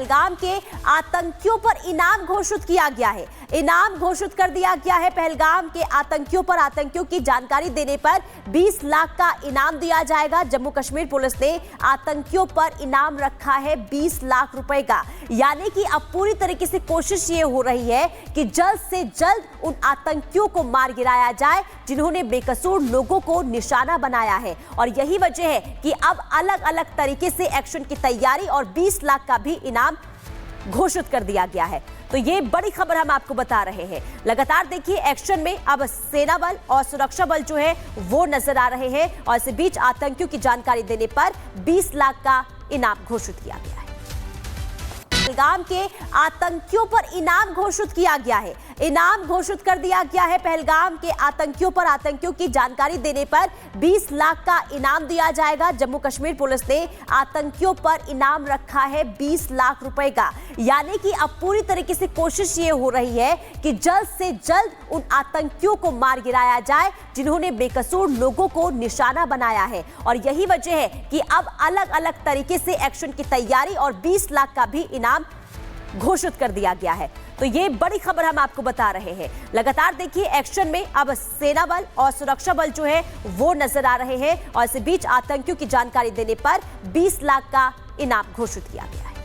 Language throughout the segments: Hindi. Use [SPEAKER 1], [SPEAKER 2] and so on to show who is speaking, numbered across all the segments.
[SPEAKER 1] पहलगाम के आतंकियों पर इनाम घोषित किया गया है। इनाम घोषित कर दिया गया है। पहलगाम के आतंकियों पर आतंकियों की जानकारी देने पर 20 लाख का इनाम दिया जाएगा। जम्मू कश्मीर पुलिस ने आतंकियों पर इनाम रखा है 20 लाख रुपए का। यानी कि अब पूरी तरीके से कोशिश ये हो रही है कि जल्द से जल्द उन आतंकियों को मार गिराया जाए जिन्होंने बेकसूर लोगों को निशाना बनाया है। और यही वजह है कि अब अलग अलग तरीके से एक्शन की तैयारी और 20 लाख का भी इनाम घोषित कर दिया गया है। तो ये बड़ी खबर हम आपको बता रहे हैं। लगातार देखिए एक्शन में अब सेना बल और सुरक्षा बल जो है वो नजर आ रहे हैं और इस बीच आतंकियों की जानकारी देने पर 20 लाख का इनाम घोषित किया गया है। पहलगाम के आतंकियों पर इनाम घोषित किया गया है। इनाम घोषित कर दिया गया है। पहलगाम के आतंकियों पर आतंकियों की जानकारी देने पर 20 लाख का इनाम दिया जाएगा। जम्मू कश्मीर पुलिस ने आतंकियों पर इनाम रखा है 20 लाख रुपए का। यानी कि अब पूरी तरीके से कोशिश ये हो रही है कि जल्द से जल्द उन आतंकियों को मार गिराया जाए जिन्होंने बेकसूर लोगों को निशाना बनाया है। और यही वजह है कि अब अलग अलग तरीके से एक्शन की तैयारी और 20 लाख का भी इनाम घोषित कर दिया गया है। तो ये बड़ी खबर हम आपको बता रहे हैं। लगातार देखिए एक्शन में अब सेना बल और सुरक्षा बल जो है वो नजर आ रहे हैं और इस बीच आतंकियों की जानकारी देने पर 20 लाख का इनाम घोषित किया गया है।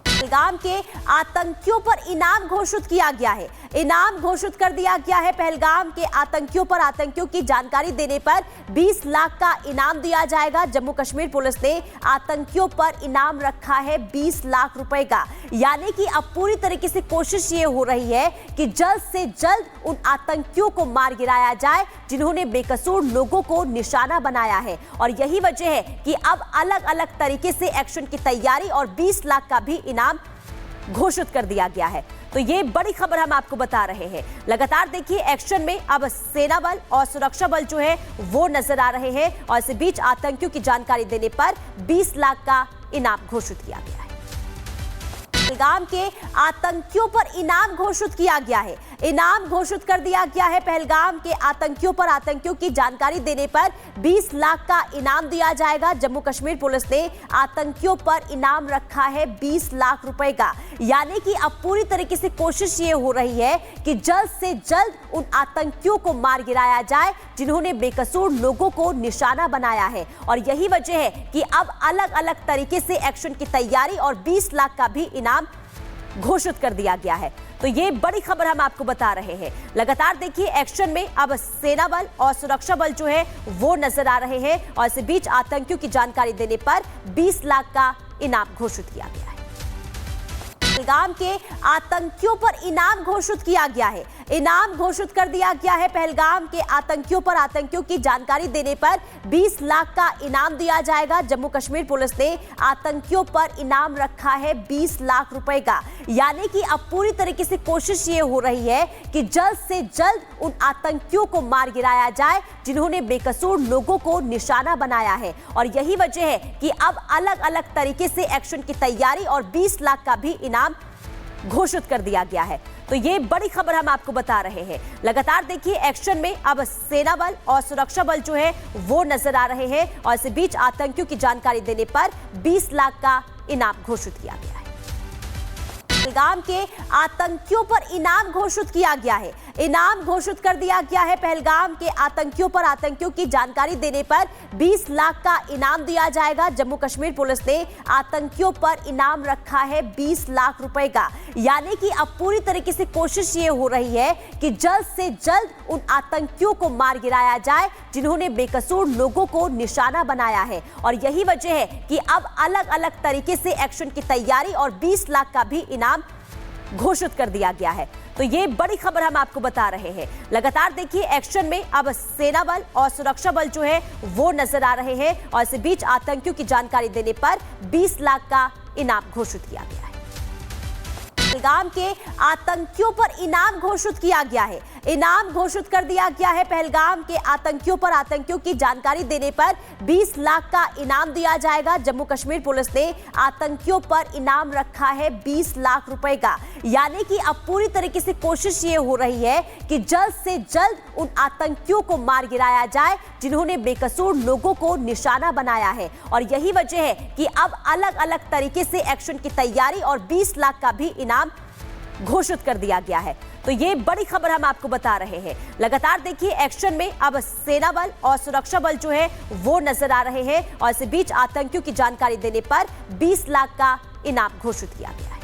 [SPEAKER 1] पहलगाम के आतंकियों पर इनाम घोषित किया गया है। इनाम घोषित कर दिया गया है। पहलगाम के आतंकियों पर आतंकियों की जानकारी देने पर 20 लाख का इनाम दिया जाएगा। जम्मू कश्मीर पुलिस ने आतंकियों पर इनाम रखा है 20 लाख रुपए का। यानी कि अब पूरी तरीके से कोशिश ये हो रही है कि जल्द से जल्द उन आतंकियों को मार गिराया जाए जिन्होंने बेकसूर लोगों को निशाना बनाया है। और यही वजह है कि अब अलग अलग तरीके से एक्शन की तैयारी और 20 लाख का भी इनाम घोषित कर दिया गया है। तो ये बड़ी खबर हम आपको बता रहे हैं। लगातार देखिए एक्शन में अब सेना बल और सुरक्षा बल जो है वो नजर आ रहे हैं और इस बीच आतंकियों की जानकारी देने पर 20 लाख का इनाम घोषित किया गया है। पहलगाम के आतंकियों पर इनाम घोषित किया गया है। इनाम घोषित कर दिया गया है। पहलगाम के आतंकियों पर आतंकियों की जानकारी देने पर 20 लाख का इनाम दिया जाएगा। जम्मू कश्मीर पुलिस ने आतंकियों पर इनाम रखा है 20 लाख रुपए का। यानी कि अब पूरी तरीके से कोशिश ये हो रही है कि जल्द से जल्द उन आतंकियों को मार गिराया जाए जिन्होंने बेकसूर लोगों को निशाना बनाया है। और यही वजह है कि अब अलग अलग तरीके से एक्शन की तैयारी और 20 लाख का भी इनाम घोषित कर दिया गया है। तो ये बड़ी खबर हम आपको बता रहे हैं। लगातार देखिए एक्शन में अब सेना बल और सुरक्षा बल जो है वो नजर आ रहे हैं और इस बीच आतंकियों की जानकारी देने पर 20 लाख का इनाम घोषित किया गया है। पहलगाम के आतंकियों पर इनाम घोषित किया गया है। इनाम घोषित कर दिया गया है। पहलगाम के आतंकियों पर आतंकियों की जानकारी देने पर 20 लाख का इनाम दिया जाएगा। जम्मू कश्मीर पुलिस ने आतंकियों पर इनाम रखा है 20 लाख रुपए का। यानी कि अब पूरी तरीके से कोशिश ये हो रही है कि जल्द से जल्द उन आतंकियों को मार गिराया जाए जिन्होंने बेकसूर लोगों को निशाना बनाया है। और यही वजह है कि अब अलग अलग तरीके से एक्शन की तैयारी और 20 लाख का भी इनाम घोषित कर दिया गया है। तो ये बड़ी खबर हम आपको बता रहे हैं। लगातार देखिए एक्शन में अब सेना बल और सुरक्षा बल जो है वो नजर आ रहे हैं और इस बीच आतंकियों की जानकारी देने पर 20 लाख का इनाम घोषित किया गया है। पहलगाम के आतंकियों पर इनाम घोषित किया गया है। इनाम घोषित कर दिया गया है। पहलगाम के आतंकियों पर आतंकियों की जानकारी देने पर 20 लाख का इनाम दिया जाएगा। जम्मू कश्मीर पुलिस ने आतंकियों पर इनाम रखा है 20 लाख रुपए का। यानी कि अब पूरी तरीके से कोशिश ये हो रही है कि जल्द से जल्द उन आतंकियों को मार गिराया जाए जिन्होंने बेकसूर लोगों को निशाना बनाया है। और यही वजह है कि अब अलग अलग तरीके से एक्शन की तैयारी और 20 लाख का भी इनाम घोषित कर दिया गया है। तो ये बड़ी खबर हम आपको बता रहे हैं। लगातार देखिए एक्शन में अब सेना बल और सुरक्षा बल जो है वो नजर आ रहे हैं और इस बीच आतंकियों की जानकारी देने पर 20 लाख का इनाम घोषित किया गया है। पहलगाम के आतंकियों पर इनाम घोषित किया गया है। इनाम घोषित कर दिया गया है। पहलगाम के आतंकियों पर आतंकियों की जानकारी देने पर 20 लाख का इनाम दिया जाएगा। जम्मू कश्मीर पुलिस ने आतंकियों पर इनाम रखा है 20 लाख रुपए का। यानी कि अब पूरी तरीके से कोशिश ये हो रही है कि जल्द से जल्द उन आतंकियों को मार गिराया जाए जिन्होंने बेकसूर लोगों को निशाना बनाया है। और यही वजह है कि अब अलग अलग तरीके से एक्शन की तैयारी और 20 लाख का भी इनाम घोषित कर दिया गया है। तो ये बड़ी खबर हम आपको बता रहे हैं। लगातार देखिए एक्शन में अब सेना बल और सुरक्षा बल जो है वो नजर आ रहे हैं और इसी बीच आतंकियों की जानकारी देने पर 20 लाख का इनाम घोषित किया गया है।